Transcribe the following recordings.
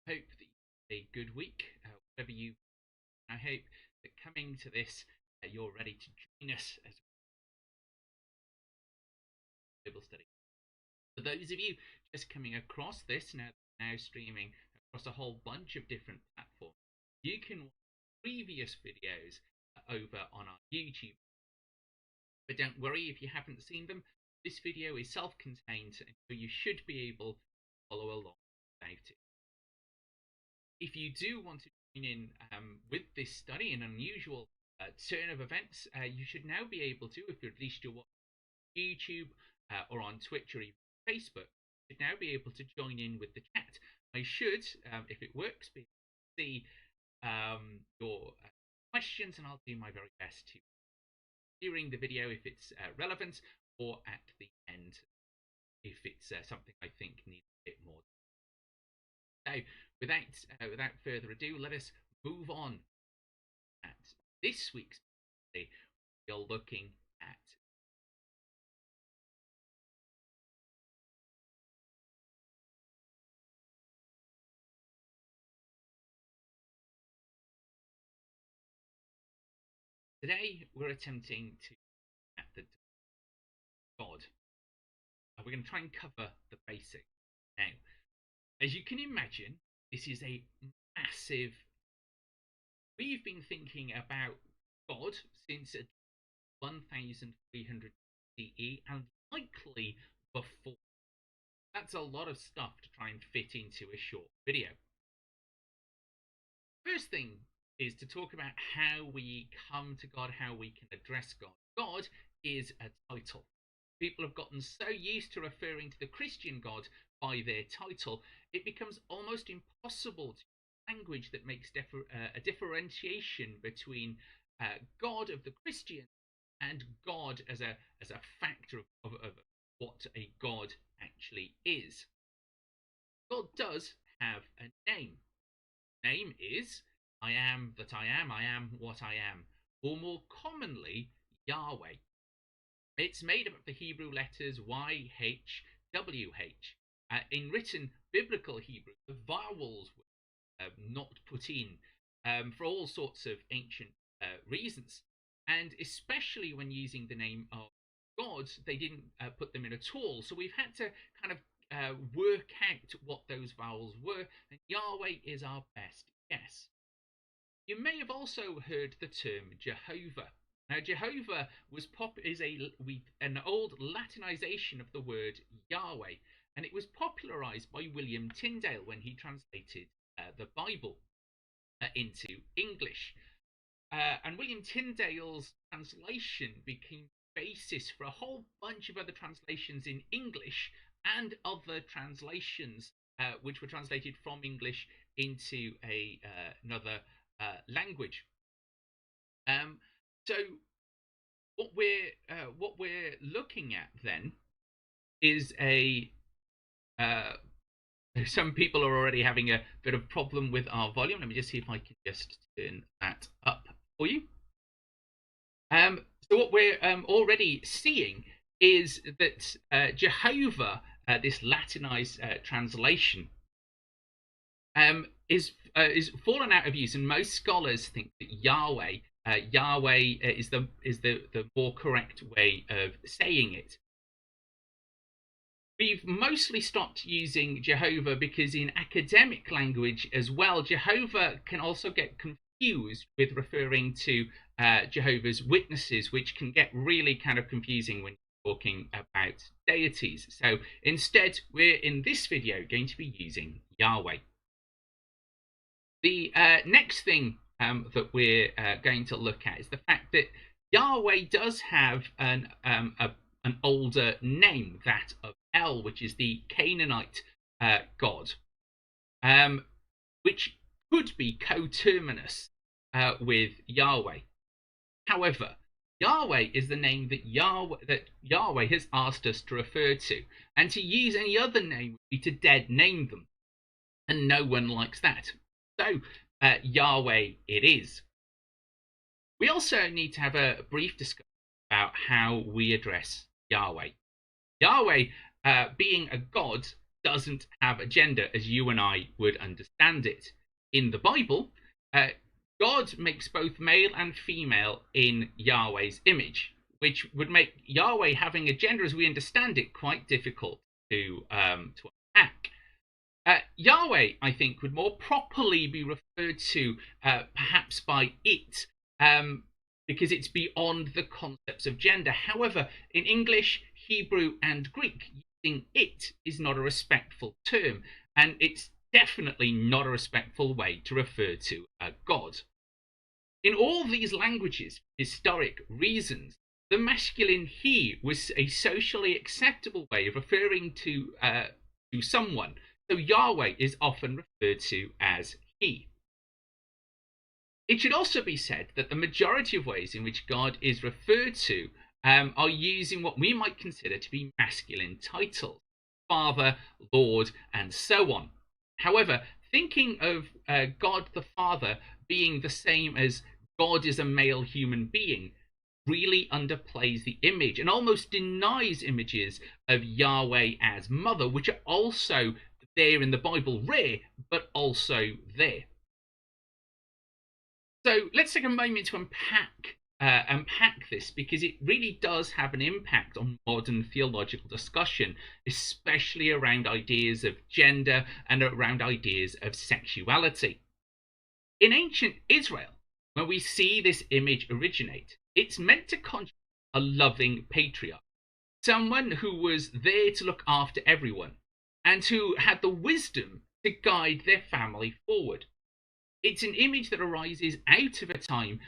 Hope that you had a good week, whatever you. I hope that coming to this, you're ready to join us as Bible study. For those of you just coming across this now streaming across a whole bunch of different platforms, you can watch previous videos over on our YouTube. But don't worry if you haven't seen them. This video is self-contained, so you should be able to follow along without it. If you do want to join in with this study, an unusual turn of events, you should now be able to, if at least you're watching YouTube or on Twitch or even Facebook, you should now be able to join in with the chat. I should, if it works, be able to see your questions, and I'll do my very best to during the video if it's relevant, or at the end if it's something I think needs a bit more. So, without further ado, let us move on. At this week's study, we are looking at today we're attempting to at the God. We're going to try and cover the basics. Now, as you can imagine, this is a massive. We've been thinking about God since 1300 CE and likely before. That's a lot of stuff to try and fit into a short video. First thing is to talk about how we come to God, how we can address God. God is a title. People have gotten so used to referring to the Christian God by their title, it becomes almost impossible to use language that makes a differentiation between God of the Christian and God as a factor of what a God actually is. God does have a name. Name is I am that I am what I am, or more commonly, Yahweh. It's made up of the Hebrew letters YH, WH. In written biblical Hebrew, the vowels were not put in for all sorts of ancient reasons. And especially when using the name of God, they didn't put them in at all. So we've had to kind of work out what those vowels were, and Yahweh is our best guess. You may have also heard the term Jehovah. Now, Jehovah is an old Latinization of the word Yahweh, and it was popularized by William Tyndale when he translated the Bible into English. And William Tyndale's translation became the basis for a whole bunch of other translations in English and other translations which were translated from English into another language. So what we're looking at then is some people are already having a bit of problem with our volume. Let me just see if I can just turn that up for you. So what we're already seeing is that Jehovah, this Latinized translation, is fallen out of use, and most scholars think that Yahweh is the more correct way of saying it. We've mostly stopped using Jehovah because in academic language as well, Jehovah can also get confused with referring to Jehovah's Witnesses, which can get really kind of confusing when you're talking about deities. So instead, we're in this video going to be using Yahweh. The next thing that we're going to look at is the fact that Yahweh does have an older name, that of El, which is the Canaanite god, which could be coterminous with Yahweh. However, Yahweh is the name that Yahweh has asked us to refer to, and to use any other name would be to dead name them, and no one likes that. So Yahweh it is. We also need to have a brief discussion about how we address Yahweh. Yahweh, being a god, doesn't have a gender as you and I would understand it. In the Bible, God makes both male and female in Yahweh's image, which would make Yahweh having a gender as we understand it quite difficult to unpack. Yahweh, I think, would more properly be referred to perhaps by it, because it's beyond the concepts of gender. However, in English, Hebrew, and Greek, using it is not a respectful term, and it's definitely not a respectful way to refer to a god. In all these languages, historic reasons, the masculine he was a socially acceptable way of referring to someone. So Yahweh is often referred to as he. It should also be said that the majority of ways in which God is referred to are using what we might consider to be masculine titles: Father, Lord, and so on. However, thinking of God the Father being the same as God is a male human being really underplays the image and almost denies images of Yahweh as mother, which are also there in the Bible, rare, but also there. So let's take a moment to unpack this, because it really does have an impact on modern theological discussion, especially around ideas of gender and around ideas of sexuality. In ancient Israel, when we see this image originate, it's meant to conjure a loving patriarch, someone who was there to look after everyone and who had the wisdom to guide their family forward. It's an image that arises out of a time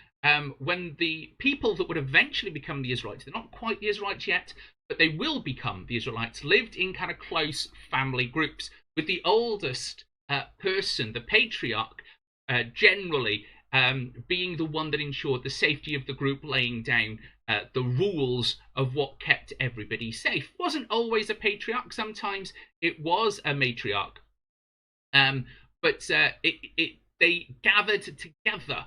when the people that would eventually become the Israelites, they're not quite the Israelites yet, but they will become the Israelites, lived in kind of close family groups, with the oldest person, the patriarch, generally being the one that ensured the safety of the group, laying down the rules of what kept everybody safe. Wasn't always a patriarch. Sometimes it was a matriarch. But they gathered together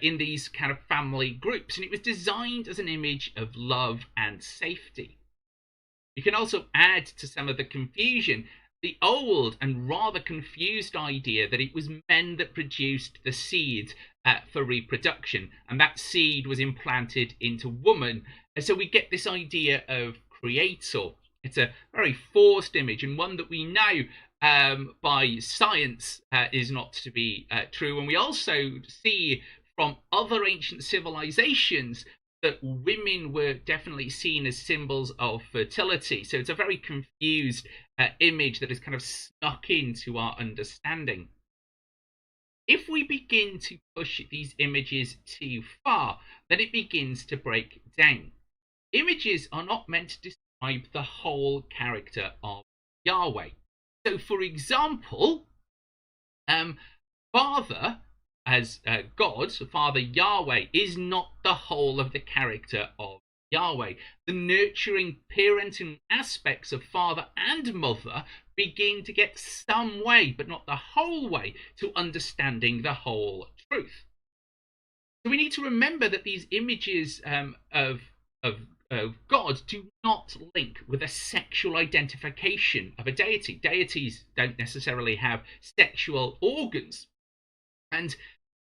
in these kind of family groups, and it was designed as an image of love and safety. You can also add to some of the confusion the old and rather confused idea that it was men that produced the seed for reproduction, and that seed was implanted into woman. And so we get this idea of creator. It's a very forced image, and one that we know by science is not to be true. And we also see from other ancient civilizations that women were definitely seen as symbols of fertility. So it's a very confused image that is kind of snuck into our understanding. If we begin to push these images too far, then it begins to break down. Images are not meant to describe the whole character of Yahweh. So, for example, Father, as God, so Father Yahweh, is not the whole of the character of Yahweh. The nurturing parenting aspects of father and mother begin to get some way, but not the whole way, to understanding the whole truth. So we need to remember that these images of God do not link with a sexual identification of a deity. Deities don't necessarily have sexual organs. And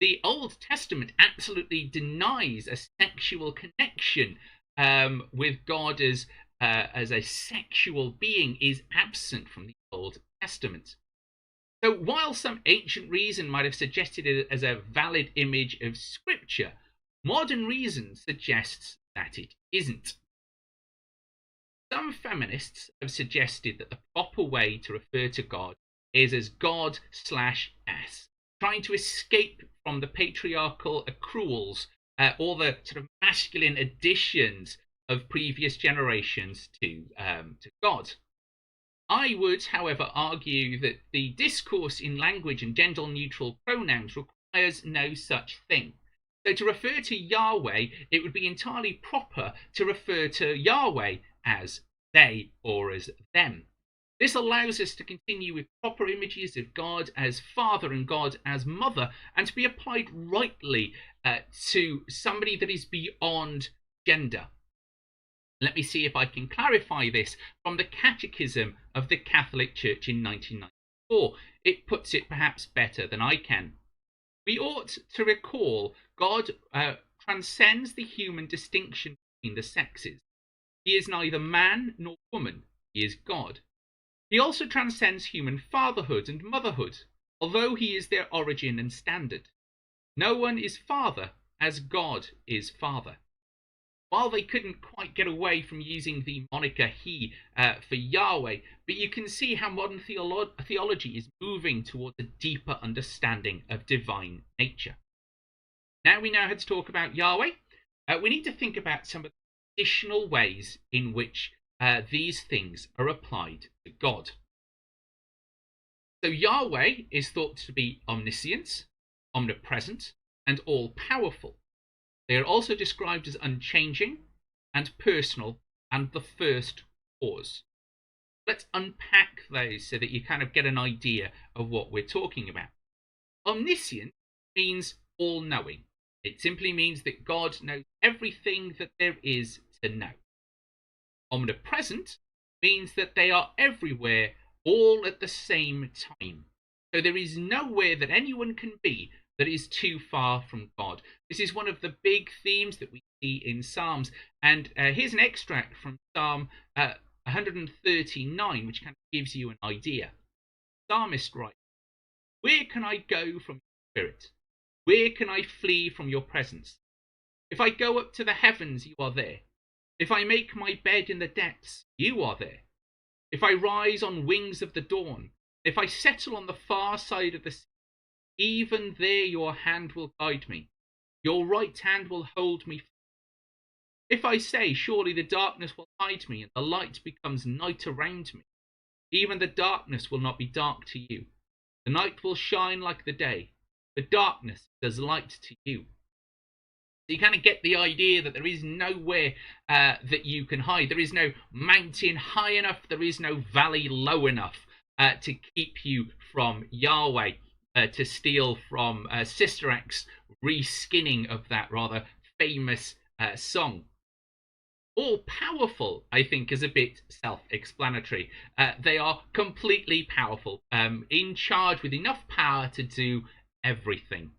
the Old Testament absolutely denies a sexual connection with God as a sexual being is absent from the Old Testament. So while some ancient reason might have suggested it as a valid image of Scripture, modern reason suggests that it isn't. Some feminists have suggested that the proper way to refer to God is as God/S, trying to escape from the patriarchal accruals or the sort of masculine additions of previous generations to God. I would, however, argue that the discourse in language and gender-neutral pronouns requires no such thing. So to refer to Yahweh, it would be entirely proper to refer to Yahweh as they or as them. This allows us to continue with proper images of God as father and God as mother, and to be applied rightly to somebody that is beyond gender. Let me see if I can clarify this from the Catechism of the Catholic Church in 1994. It puts it perhaps better than I can. We ought to recall God transcends the human distinction between the sexes. He is neither man nor woman. He is God. He also transcends human fatherhood and motherhood, although he is their origin and standard. No one is father as God is father. While they couldn't quite get away from using the moniker he for Yahweh, but you can see how modern theology is moving towards a deeper understanding of divine nature. Now we know how to talk about Yahweh. We need to think about some of the additional ways in which these things are applied to God. So Yahweh is thought to be omniscient, omnipresent, and all-powerful. They are also described as unchanging and personal and the first cause. Let's unpack those so that you kind of get an idea of what we're talking about. Omniscient means all-knowing. It simply means that God knows everything that there is to know. Omnipresent means that they are everywhere all at the same time. So there is nowhere that anyone can be that is too far from God. This is one of the big themes that we see in Psalms. And here's an extract from Psalm 139, which kind of gives you an idea. Psalmist writes, "Where can I go from your spirit? Where can I flee from your presence? If I go up to the heavens, you are there. If I make my bed in the depths, you are there. If I rise on wings of the dawn, if I settle on the far side of the sea, even there your hand will guide me. Your right hand will hold me. If I say, surely the darkness will hide me, and the light becomes night around me, even the darkness will not be dark to you. The night will shine like the day. The darkness is as light to you." So you kind of get the idea that there is nowhere that you can hide. There is no mountain high enough. There is no valley low enough to keep you from Yahweh, to steal from Sister Act's reskinning of that rather famous song. All powerful, I think, is a bit self-explanatory. They are completely powerful, in charge with enough power to do everything.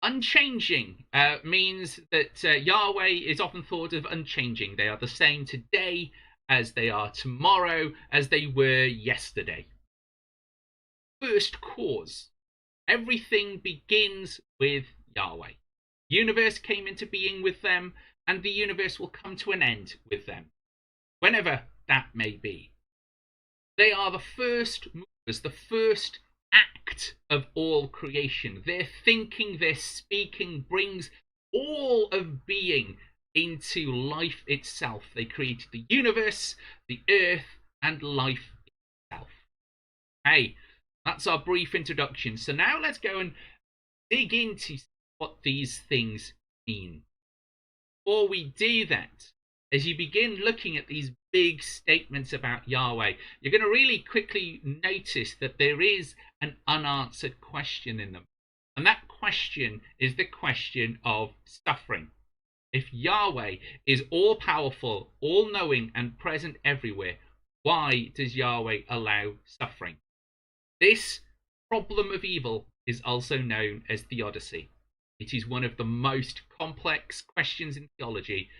Unchanging means that Yahweh is often thought of unchanging. They are the same today as they are tomorrow, as they were yesterday. First cause. Everything begins with Yahweh. Universe came into being with them, and the universe will come to an end with them, whenever that may be. They are the first movers, the first act of all creation. Their thinking, their speaking brings all of being into life itself. They created the universe, the earth, and life itself. Hey, that's our brief introduction. So now let's go and dig into what these things mean. Before we do that, as you begin looking at these big statements about Yahweh, you're going to really quickly notice that there is an unanswered question in them. And that question is the question of suffering. If Yahweh is all-powerful, all-knowing, and present everywhere, why does Yahweh allow suffering? This problem of evil is also known as theodicy. It is one of the most complex questions in theology,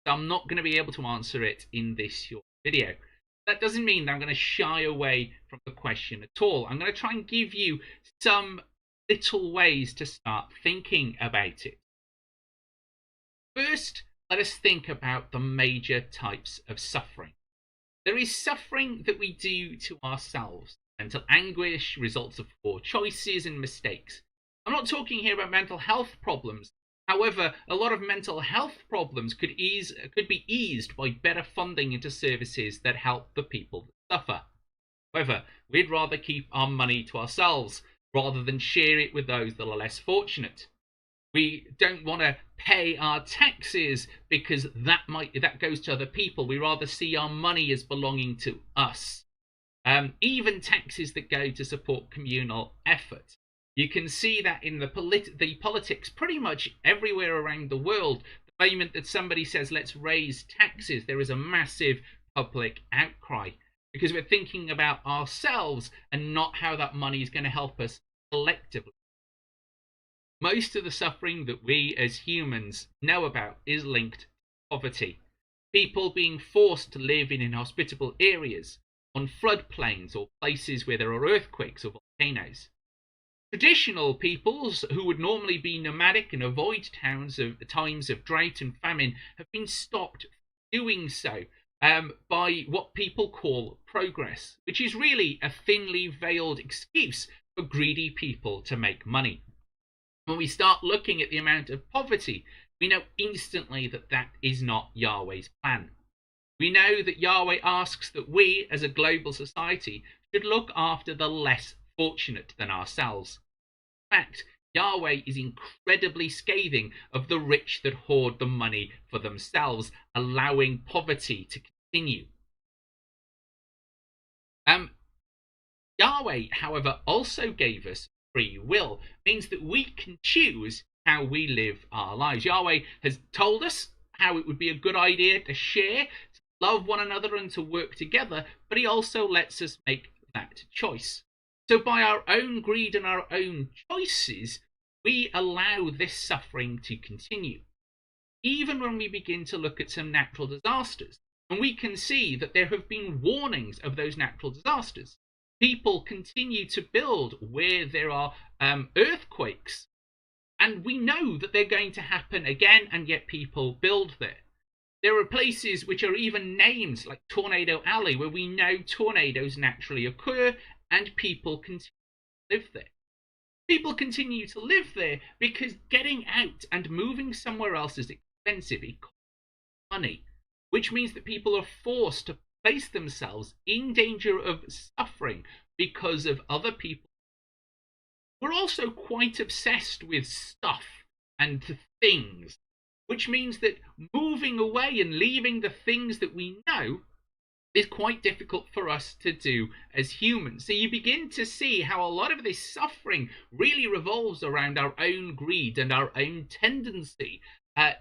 so I'm not going to be able to answer it in this short video. That doesn't mean that I'm going to shy away from the question at all. I'm going to try and give you some little ways to start thinking about it. First, let us think about the major types of suffering. There is suffering that we do to ourselves. Mental anguish, results of poor choices and mistakes. I'm not talking here about mental health problems. However, a lot of mental health problems could be eased by better funding into services that help the people that suffer. However, we'd rather keep our money to ourselves rather than share it with those that are less fortunate. We don't want to pay our taxes because that goes to other people. We rather see our money as belonging to us. Even taxes that go to support communal effort. You can see that in the politics pretty much everywhere around the world. The moment that somebody says, let's raise taxes, there is a massive public outcry because we're thinking about ourselves and not how that money is going to help us collectively. Most of the suffering that we as humans know about is linked to poverty. People being forced to live in inhospitable areas, on floodplains or places where there are earthquakes or volcanoes. Traditional peoples who would normally be nomadic and avoid times of drought and famine have been stopped doing so by what people call progress, which is really a thinly veiled excuse for greedy people to make money. When we start looking at the amount of poverty, we know instantly that that is not Yahweh's plan. We know that Yahweh asks that we, as a global society, should look after the less fortunate than ourselves. In fact, Yahweh is incredibly scathing of the rich that hoard the money for themselves, allowing poverty to continue. Yahweh, however, also gave us free will, means that we can choose how we live our lives. Yahweh has told us how it would be a good idea to share, to love one another, and to work together, but he also lets us make that choice. So by our own greed and our own choices, we allow this suffering to continue. Even when we begin to look at some natural disasters, and we can see that there have been warnings of those natural disasters. People continue to build where there are earthquakes, and we know that they're going to happen again, and yet people build there. There are places which are even named, like Tornado Alley, where we know tornadoes naturally occur, and people continue to live there. People continue to live there because getting out and moving somewhere else is expensive. It costs money, which means that people are forced to place themselves in danger of suffering because of other people. We're also quite obsessed with stuff and things, which means that moving away and leaving the things that we know is quite difficult for us to do as humans. So you begin to see how a lot of this suffering really revolves around our own greed and our own tendency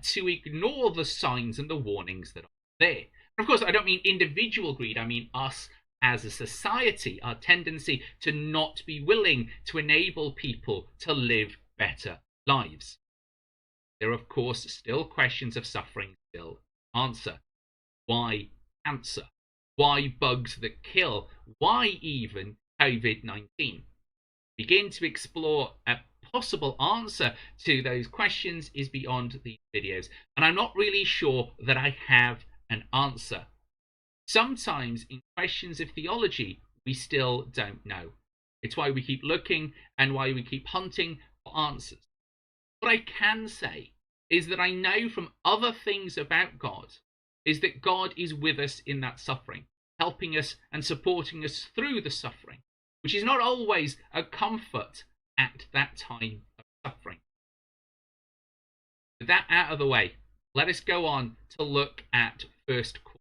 to ignore the signs and the warnings that are there. Of course, I don't mean individual greed, I mean us as a society, our tendency to not be willing to enable people to live better lives. There are, of course, still questions of suffering still answer. Why cancer? Why bugs that kill? Why even COVID-19? Begin to explore a possible answer to those questions is beyond these videos, and I'm not really sure that I have an answer. Sometimes in questions of theology, we still don't know. It's why we keep looking and why we keep hunting for answers. What I can say is that I know from other things about God is that God is with us in that suffering, helping us and supporting us through the suffering, which is not always a comfort at that time of suffering. With that out of the way, let us go on to look at first cause.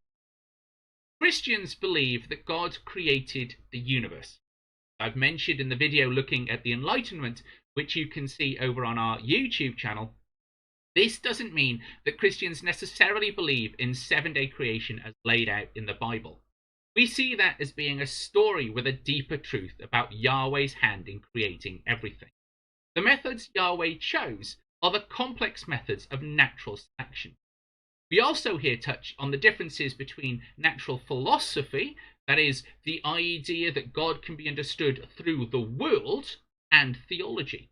Christians believe that God created the universe. I've mentioned in the video looking at the Enlightenment, which you can see over on our YouTube channel. This doesn't mean that Christians necessarily believe in seven-day creation as laid out in the Bible. We see that as being a story with a deeper truth about Yahweh's hand in creating everything. The methods Yahweh chose are the complex methods of natural selection. We also here touch on the differences between natural philosophy, that is, the idea that God can be understood through the world, and theology.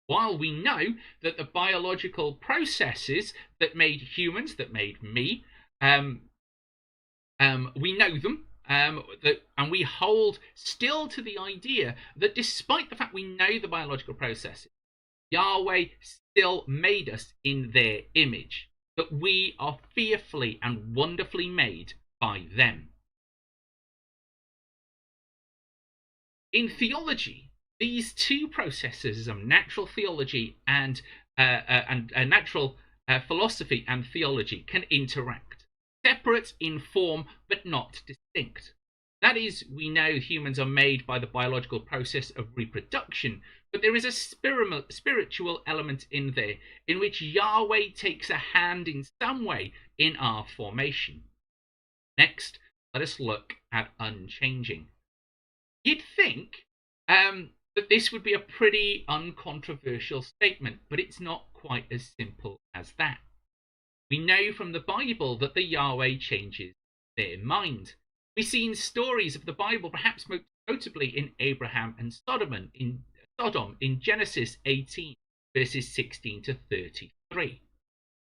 While we know that the biological processes that made humans, that made me, we know them, and we hold still to the idea that despite the fact we know the biological processes, Yahweh still made us in their image, that we are fearfully and wonderfully made by them. In theology, these two processes of natural theology and natural philosophy and theology can interact, separate in form but not distinct. That is, we know humans are made by the biological process of reproduction, But there is a spiritual element in there in which Yahweh takes a hand in some way in our formation. Next, let us look at unchanging. You'd think that this would be a pretty uncontroversial statement, but it's not quite as simple as that. We know from the Bible that the Yahweh changes their mind. We see in stories of the Bible, perhaps most notably in Abraham and Sodom in Genesis 18, verses 16 to 33.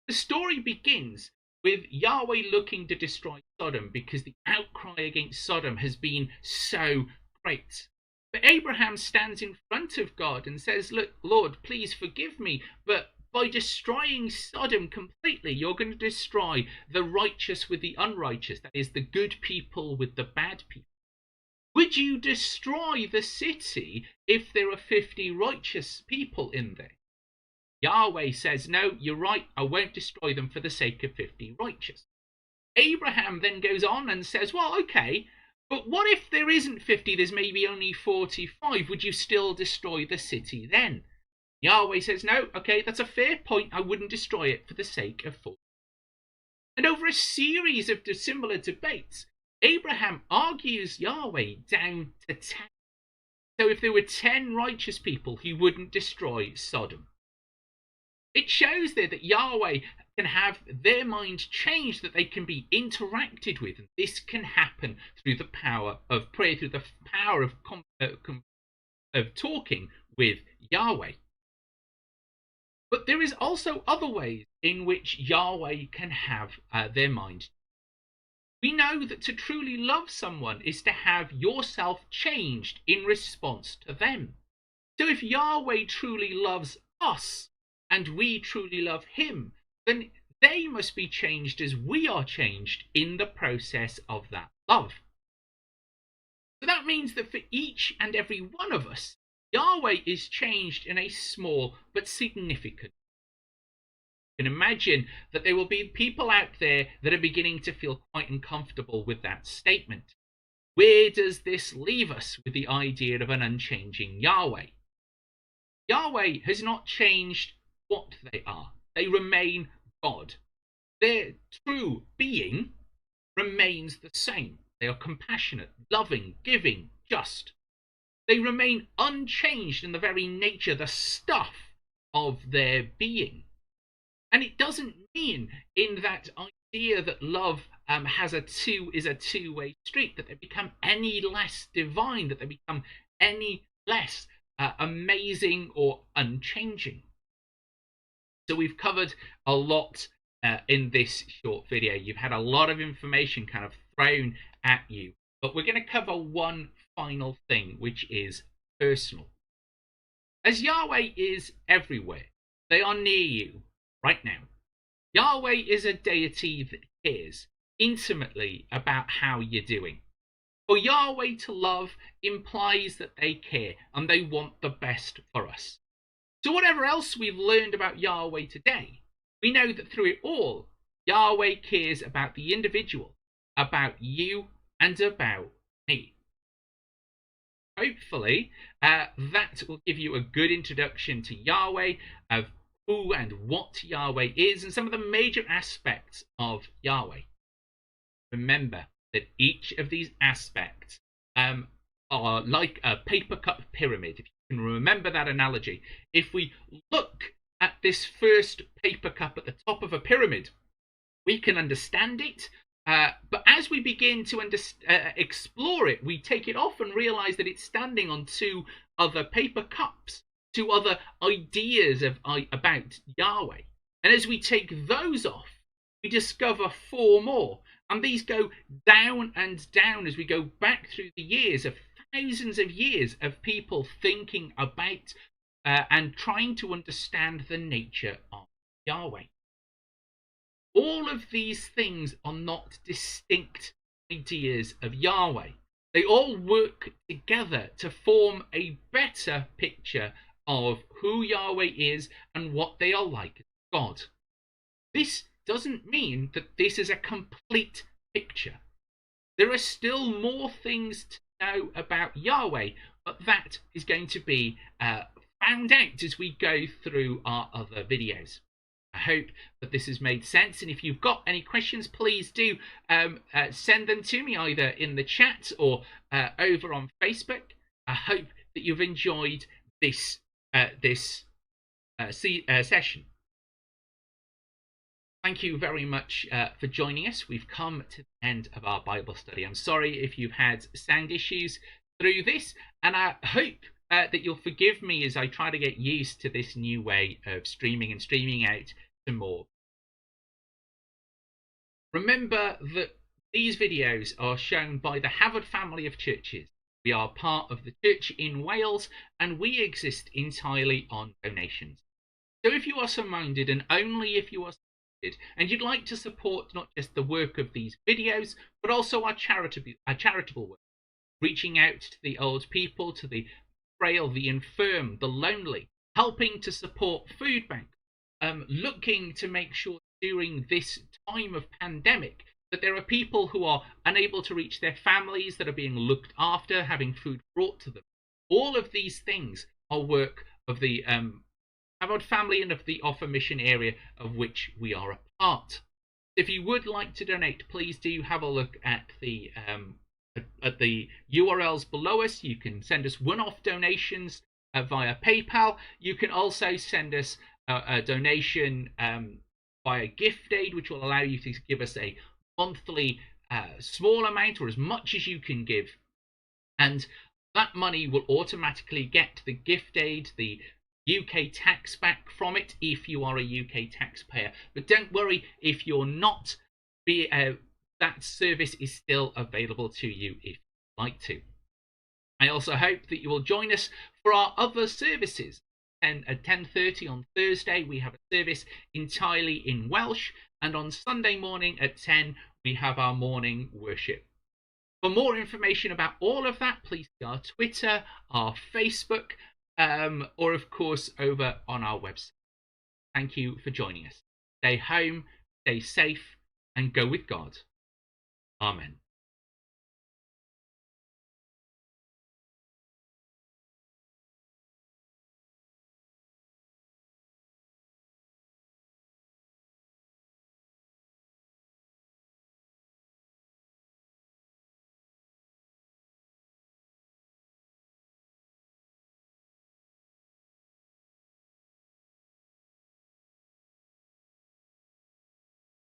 The story begins with Yahweh looking to destroy Sodom because the outcry against Sodom has been so great. But Abraham stands in front of God and says, "Look, Lord, please forgive me, but by destroying Sodom completely, you're going to destroy the righteous with the unrighteous, that is, the good people with the bad people. Would you destroy the city if there are 50 righteous people in there?" Yahweh says, "No, you're right, I won't destroy them for the sake of 50 righteous." Abraham then goes on and says, "Well, okay, but what if there isn't 50, there's maybe only 45? Would you still destroy the city then?" Yahweh says, "No, okay, that's a fair point. I wouldn't destroy it for the sake of 40. And over a series of similar debates, Abraham argues Yahweh down to 10. So if there were 10 righteous people, he wouldn't destroy Sodom. It shows there that Yahweh can have their mind changed, that they can be interacted with. And this can happen through the power of prayer, through the power of talking with Yahweh. But there is also other ways in which Yahweh can have their mind. We know that to truly love someone is to have yourself changed in response to them. So if Yahweh truly loves us and we truly love him, then they must be changed as we are changed in the process of that love. So that means that for each and every one of us, Yahweh is changed in a small but significant. You can imagine that there will be people out there that are beginning to feel quite uncomfortable with that statement. Where does this leave us with the idea of an unchanging Yahweh? Yahweh has not changed what they are. They remain God. Their true being remains the same. They are compassionate, loving, giving, just. They remain unchanged in the very nature, the stuff of their being. And it doesn't mean in that idea that love is a two-way street, that they become any less divine, that they become any less amazing or unchanging. So we've covered a lot in this short video. You've had a lot of information kind of thrown at you, but we're going to cover one final thing, which is personal. As Yahweh is everywhere, they are near you right now. Yahweh is a deity that cares intimately about how you're doing. For Yahweh to love implies that they care and they want the best for us. So whatever else we've learned about Yahweh today, we know that through it all, Yahweh cares about the individual, about you, and about me. Hopefully, that will give you a good introduction to Yahweh, of who and what Yahweh is, and some of the major aspects of Yahweh. Remember that each of these aspects are like a paper cup pyramid. If you can remember that analogy, if we look at this first paper cup at the top of a pyramid, we can understand it. But as we begin to explore it, we take it off and realize that it's standing on two other paper cups, two other ideas about Yahweh. And as we take those off, we discover four more. And these go down and down as we go back through the years of thousands of years of people thinking about and trying to understand the nature of Yahweh. All of these things are not distinct ideas of Yahweh. They all work together to form a better picture of who Yahweh is and what they are like as God. This doesn't mean that this is a complete picture. There are still more things to know about Yahweh, but that is going to be found out as we go through our other videos. I hope that this has made sense, and if you've got any questions, please do send them to me either in the chat or over on Facebook. I hope that you've enjoyed this session. Thank you very much for joining us. We've come to the end of our Bible study. I'm sorry if you've had sound issues through this, and I hope that you'll forgive me as I try to get used to this new way of streaming and streaming out to more. Remember that these videos are shown by the Hafod family of churches. We are part of the church in Wales, and we exist entirely on donations. So if you are so minded, and only if you are and you'd like to support not just the work of these videos, but also our charitable work, reaching out to the old people, to the frail, the infirm, the lonely, helping to support food banks, looking to make sure during this time of pandemic that there are people who are unable to reach their families, that are being looked after, having food brought to them. All of these things are work of the Hafod family and of the Offa mission area of which we are a part. If you would like to donate, please do have a look at the URLs below us. You can send us one-off donations via PayPal. You can also send us a donation via gift aid, which will allow you to give us a monthly small amount or as much as you can give, and that money will automatically get the gift aid, the UK tax back from it if you are a UK taxpayer. But don't worry if you're not, that service is still available to you if you'd like to. I also hope that you will join us for our other services. And at 10:30 on Thursday we have a service entirely in Welsh, and on Sunday morning at 10 we have our morning worship. For more information about all of that, please see our Twitter, our Facebook, or of course over on our website. Thank you for joining us. Stay home, stay safe, and go with God. Amen.